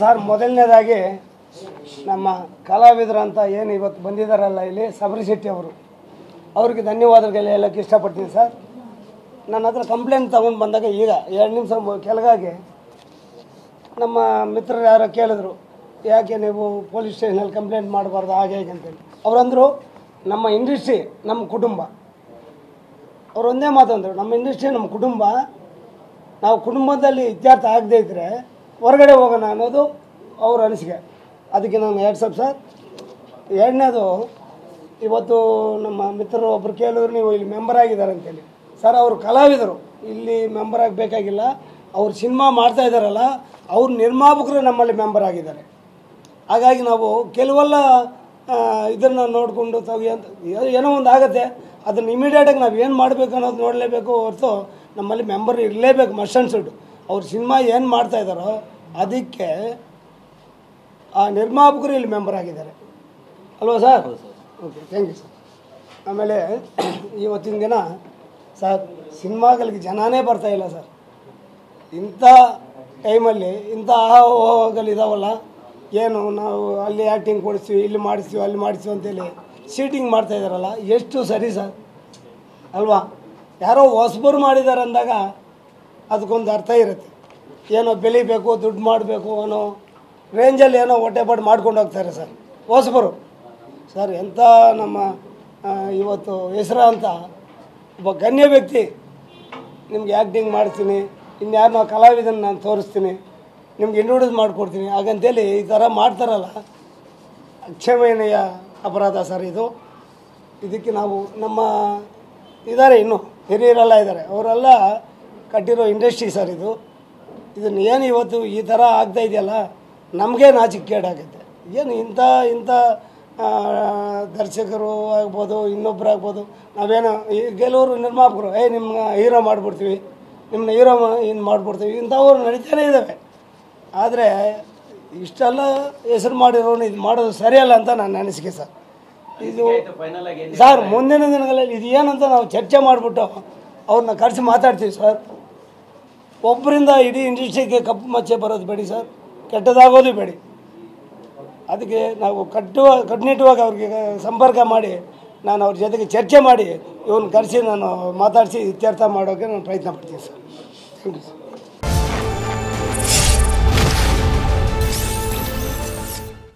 Sir, ಮೊದಲನೇದಾಗಿ ನಮ್ಮ ಕಲಾವಿದರಂತ ಏನು ಇವತ್ತು ಬಂದಿದ್ದಾರಲ್ಲ ಇಲ್ಲಿ ಸಬರಿ ಶೆಟ್ಟಿ ಅವರು, ಅವ್ರಿಗೆ ಧನ್ಯವಾದಗಳು ಹೇಳೋಕ್ಕೆ ಇಷ್ಟಪಡ್ತೀನಿ ಸರ್. ನನ್ನ ಹತ್ರ ಕಂಪ್ಲೇಂಟ್ ತೊಗೊಂಡು ಬಂದಾಗ ಈಗ 2 ನಿಮಿಷ ಕೆಳಗಾಗಿ ನಮ್ಮ ಮಿತ್ರರು ಯಾರೋ ಕೇಳಿದ್ರು, ಯಾಕೆ ನೀವು ಪೊಲೀಸ್ ಸ್ಟೇಷನಲ್ಲಿ ಕಂಪ್ಲೇಂಟ್ ಮಾಡಬಾರ್ದು ಹಾಗೆ ಹೇಗೆ ಅಂತೇಳಿ. ಅವರಂದರು ನಮ್ಮ ಇಂಡಸ್ಟ್ರಿ ನಮ್ಮ ಕುಟುಂಬ. ಅವ್ರು ಒಂದೇ ಮಾತು ಅಂದರು, ನಮ್ಮ ಇಂಡಸ್ಟ್ರಿ ನಮ್ಮ ಕುಟುಂಬ, ನಾವು ಕುಟುಂಬದಲ್ಲಿ ಇತ್ಯರ್ಥ ಆಗದೇ ಇದ್ದರೆ ಹೊರಗಡೆ ಹೋಗೋಣ ಅನ್ನೋದು ಅವ್ರ ಅನಿಸಿಕೆ. ಅದಕ್ಕೆ ನಾನು ಸರ್. ಎರಡನೇದು, ಇವತ್ತು ನಮ್ಮ ಮಿತ್ರರು ಒಬ್ಬರು ಕೇಳಿದ್ರು ನೀವು ಇಲ್ಲಿ ಮೆಂಬರ್ ಆಗಿದ್ದಾರೆ ಅಂತೇಳಿ. ಸರ್, ಅವರು ಕಲಾವಿದರು, ಇಲ್ಲಿ ಮೆಂಬರ್ ಆಗಬೇಕಾಗಿಲ್ಲ. ಅವ್ರು ಸಿನಿಮಾ ಮಾಡ್ತಾ ಇದ್ದಾರಲ್ಲ, ಅವ್ರ ನಿರ್ಮಾಪಕರು ನಮ್ಮಲ್ಲಿ ಮೆಂಬರ್ ಆಗಿದ್ದಾರೆ. ಹಾಗಾಗಿ ನಾವು ಕೆಲವೆಲ್ಲ ಇದನ್ನು ನೋಡಿಕೊಂಡು ಅಂತ ಏನೋ ಒಂದು ಆಗುತ್ತೆ, ಅದನ್ನು ಇಮಿಡಿಯೇಟಾಗಿ ನಾವು ಏನು ಮಾಡಬೇಕು ಅನ್ನೋದು ನೋಡಲೇಬೇಕು ಹೊರತು ನಮ್ಮಲ್ಲಿ ಮೆಂಬರ್ ಇರಲೇಬೇಕು, ಮಸ್ಟ್ ಆ್ಯಂಡ್ ಶುಡ್. ಅವ್ರ ಸಿನಿಮಾ ಏನು ಮಾಡ್ತಾಯಿದ್ದಾರೋ ಅದಕ್ಕೆ ಆ ನಿರ್ಮಾಪಕರು ಇಲ್ಲಿ ಮೆಂಬರ್ ಆಗಿದ್ದಾರೆ ಅಲ್ವಾ sir? Okay, thank you sir. ಆಮೇಲೆ ಇವತ್ತಿನ ದಿನ ಸರ್, ಸಿನಿಮಾಗಳಿಗೆ ಜನನೇ ಬರ್ತಾಯಿಲ್ಲ ಸರ್. ಇಂಥ ಟೈಮಲ್ಲಿ ಇಂಥ ಆಹೋಗಲಿದಾವಲ್ಲ, ಏನು ನಾವು ಅಲ್ಲಿ ಆ್ಯಕ್ಟಿಂಗ್ ಕೊಡಿಸ್ತೀವಿ, ಇಲ್ಲಿ ಮಾಡಿಸ್ತೀವಿ, ಅಲ್ಲಿ ಮಾಡಿಸ್ತೀವಿ ಅಂತೇಳಿ ಸೀಟಿಂಗ್ ಮಾಡ್ತಾಯಿದ್ದಾರಲ್ಲ, ಎಷ್ಟು ಸರಿ ಸರ್ ಅಲ್ವಾ? ಯಾರೋ ಹೊಸಬರು ಮಾಡಿದ್ದಾರೆ ಅಂದಾಗ ಅದಕ್ಕೊಂದು ಅರ್ಥ ಇರುತ್ತೆ. ಏನೋ ಬೆಳಿಬೇಕು, ದುಡ್ಡು ಮಾಡಬೇಕು ಅನ್ನೋ ರೇಂಜಲ್ಲಿ ಏನೋ ಹೊಟ್ಟೆಪಾಡು ಮಾಡ್ಕೊಂಡು ಹೋಗ್ತಾರೆ ಸರ್ ಹೊಸಬರು. ಸರ್, ಎಂಥ ನಮ್ಮ ಇವತ್ತು ಹೆಸರು ಅಂತ ಒಬ್ಬ ಗಣ್ಯ ವ್ಯಕ್ತಿ, ನಿಮ್ಗೆ ಆ್ಯಕ್ಟಿಂಗ್ ಮಾಡ್ತೀನಿ, ಇನ್ಯಾರನ್ನೋ ಕಲಾವಿದನ ನಾನು ತೋರಿಸ್ತೀನಿ, ನಿಮ್ಗೆ ಇಂಟ್ರೊಡ್ಯೂಸ್ ಮಾಡಿಕೊಡ್ತೀನಿ ಹಾಗಂತೇಳಿ ಈ ಥರ ಮಾಡ್ತಾರಲ್ಲ, ಅಕ್ಷಮ್ಯನೀಯ ಅಪರಾಧ ಸರ್ ಇದು. ಇದಕ್ಕೆ ನಾವು ನಮ್ಮ ಇದ್ದಾರೆ, ಇನ್ನೂ ಹಿರಿಯರೆಲ್ಲ ಇದ್ದಾರೆ, ಅವರೆಲ್ಲ ಕಟ್ಟಿರೋ ಇಂಡಸ್ಟ್ರಿ ಸರ್ ಇದು. ಇದನ್ನು ಏನು ಇವತ್ತು ಈ ಥರ ಆಗ್ತಾ ಇದೆಯಲ್ಲ, ನಮಗೆ ನಾಚಿಕೆಗೇಡಾಗುತ್ತೆ. ಏನು ಇಂಥ ದರ್ಶಕರು ಆಗ್ಬೋದು, ಇನ್ನೊಬ್ಬರು ಆಗ್ಬೋದು, ನಾವೇನು ಕೆಲವರು ನಿರ್ಮಾಪಕರು ನಿಮ್ಮ ಹೀರೋ ಮಾಡಿಬಿಡ್ತೀವಿ, ನಿಮ್ಮನ್ನ ಹೀರೋ ಇನ್ನು ಮಾಡಿಬಿಡ್ತೀವಿ, ಇಂಥವ್ರು ನಡೀತಾನೇ ಇದ್ದಾವೆ. ಆದರೆ ಇಷ್ಟೆಲ್ಲ ಹೆಸರು ಮಾಡಿರೋನು ಇದು ಮಾಡೋದು ಸರಿಯಲ್ಲ ಅಂತ ನನ್ನ ಅನಿಸಿಕೆ ಸರ್. ಇದು ಸರ್, ಮುಂದಿನ ದಿನಗಳಲ್ಲಿ ಇದು ಏನಂತ ನಾವು ಚರ್ಚೆ ಮಾಡಿಬಿಟ್ಟು ಅವ್ರನ್ನ ಕರೆಸಿ ಮಾತಾಡ್ತೀವಿ ಸರ್. ಒಬ್ಬರಿಂದ ಇಡೀ ಇಂಡಸ್ಟ್ರಿಗೆ ಕಪ್ಪು ಮಚ್ಚೆ ಬರೋದು ಬೇಡಿ ಸರ್, ಕೆಟ್ಟದಾಗೋದು ಬೇಡಿ. ಅದಕ್ಕೆ ನಾವು ಕಟ್ಟುನಿಟ್ಟುವಾಗಿ ಅವ್ರಿಗೆ ಸಂಪರ್ಕ ಮಾಡಿ, ನಾನು ಅವ್ರ ಜೊತೆಗೆ ಚರ್ಚೆ ಮಾಡಿ ಇವನ್ನ ಕರೆಸಿ ನಾನು ಮಾತಾಡಿಸಿ ಇತ್ಯರ್ಥ ಮಾಡೋಕ್ಕೆ ನಾನು ಪ್ರಯತ್ನ ಪಡ್ತೀನಿ ಸರ್. Thank you sir.